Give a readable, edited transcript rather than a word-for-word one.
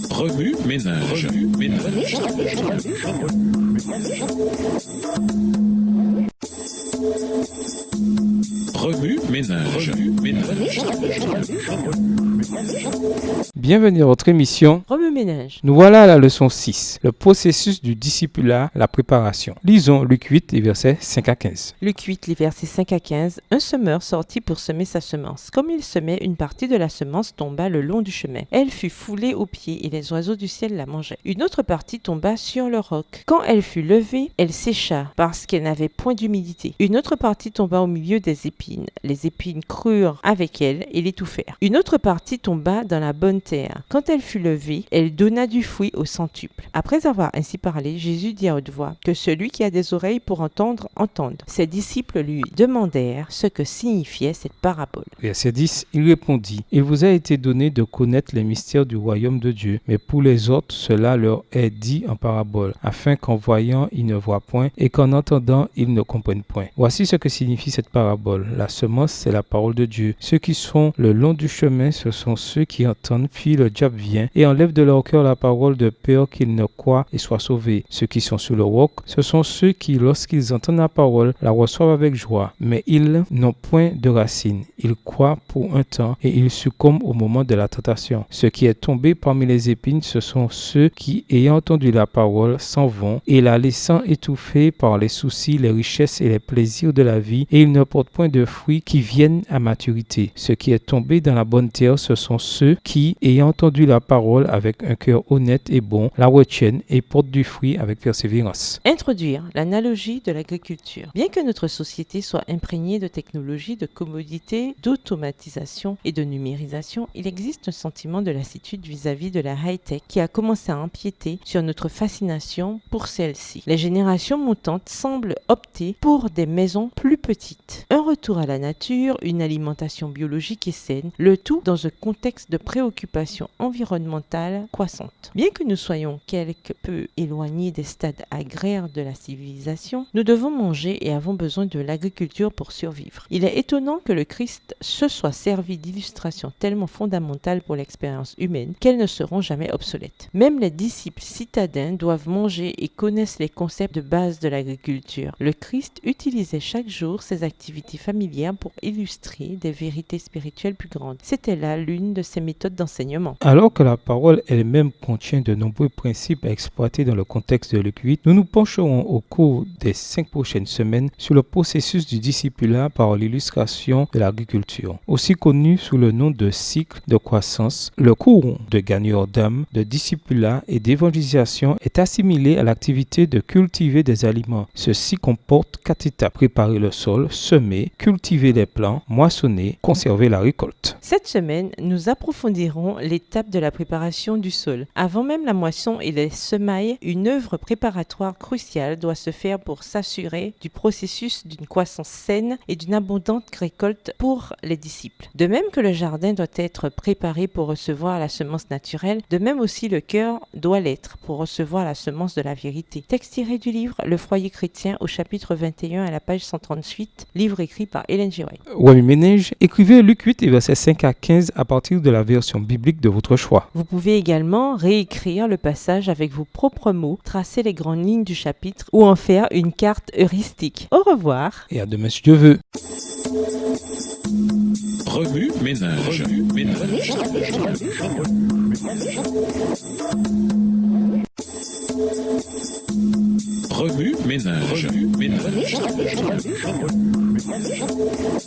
Remue ménage. Remue ménage. Bienvenue à votre émission. Remue-ménage. Nous voilà à la leçon 6, le processus du discipulat, la préparation. Lisons Luc 8, les versets 5 à 15. Luc 8, les versets 5 à 15. Un semeur sortit pour semer sa semence. Comme il semait, une partie de la semence tomba le long du chemin. Elle fut foulée aux pieds et les oiseaux du ciel la mangeaient. Une autre partie tomba sur le roc. Quand elle fut levée, elle sécha parce qu'elle n'avait point d'humidité. Une autre partie tomba au milieu des épines. Les épines crurent avec elle et l'étouffèrent. Une autre partie tomba dans la bonne terre. Quand elle fut levée, elle donna du fruit au centuple. Après avoir ainsi parlé, Jésus dit à haute voix, que celui qui a des oreilles pour entendre, entende. Ses disciples lui demandèrent ce que signifiait cette parabole. Verset 10, il répondit, « Il vous a été donné de connaître les mystères du royaume de Dieu, mais pour les autres, cela leur est dit en parabole, afin qu'en voyant, ils ne voient point, et qu'en entendant, ils ne comprennent point. Voici ce que signifie cette parabole. La semence, c'est la parole de Dieu. Ceux qui sont le long du chemin, ce sont ceux qui entendent, puis le diable vient et enlève de leur cœur la parole de peur qu'ils ne croient et soient sauvés. Ceux qui sont sur le roc, ce sont ceux qui, lorsqu'ils entendent la parole, la reçoivent avec joie, mais ils n'ont point de racines. Ils croient pour un temps et ils succombent au moment de la tentation. Ce qui est tombé parmi les épines, ce sont ceux qui, ayant entendu la parole, s'en vont et la laissant étouffer par les soucis, les richesses et les plaisirs de la vie, et ils ne portent point de fruits qui viennent à maturité. Ce qui est tombé dans la bonne terre, ce sont ceux qui, ayant entendu la parole avec un cœur honnête et bon, la retiennent et portent du fruit avec persévérance. Introduire l'analogie de l'agriculture. Bien que notre société soit imprégnée de technologies, de commodités, d'automatisation et de numérisation, il existe un sentiment de lassitude vis-à-vis de la high-tech qui a commencé à empiéter sur notre fascination pour celle-ci. Les générations montantes semblent opter pour des maisons plus petites. Un retour à la nature, une alimentation biologique et saine, le tout dans un contexte de préoccupation environnementale croissante. Bien que nous soyons quelque peu éloignés des stades agraires de la civilisation, nous devons manger et avons besoin de l'agriculture pour survivre. Il est étonnant que le Christ se soit servi d'illustrations tellement fondamentales pour l'expérience humaine qu'elles ne seront jamais obsolètes. Même les disciples citadins doivent manger et connaissent les concepts de base de l'agriculture. Le Christ utilisait chaque jour ses activités familières pour illustrer des vérités spirituelles plus grandes. C'était là l'une de ses méthodes d'enseignement. Alors que la parole elle-même contient de nombreux principes à exploiter dans le contexte de Luc 8, nous nous pencherons au cours des 5 prochaines semaines sur le processus du discipulat par l'illustration de l'agriculture. Aussi connu sous le nom de cycle de croissance, le cours de gagneur d'âme, de discipulat et d'évangélisation est assimilé à l'activité de cultiver des aliments. Ceci comporte 4 étapes: préparer le sol, semer, cultiver les plants, moissonner, conserver la récolte. Cette semaine, nous approfondirons l'étape de la préparation du sol. Avant même la moisson et les semailles, une œuvre préparatoire cruciale doit se faire pour s'assurer du processus d'une croissance saine et d'une abondante récolte pour les disciples. De même que le jardin doit être préparé pour recevoir la semence naturelle, de même aussi le cœur doit l'être pour recevoir la semence de la vérité. Texte tiré du livre Le foyer chrétien au chapitre 21 à la page 138, livre écrit par Ellen G. White. Remue-ménage, écrivez Luc 8 et versets 5 à 15 à partir de la version biblique de votre choix. Vous pouvez également réécrire le passage avec vos propres mots, tracer les grandes lignes du chapitre ou en faire une carte heuristique. Au revoir. Et à demain si Dieu veut. Remue ménage. Remue ménage.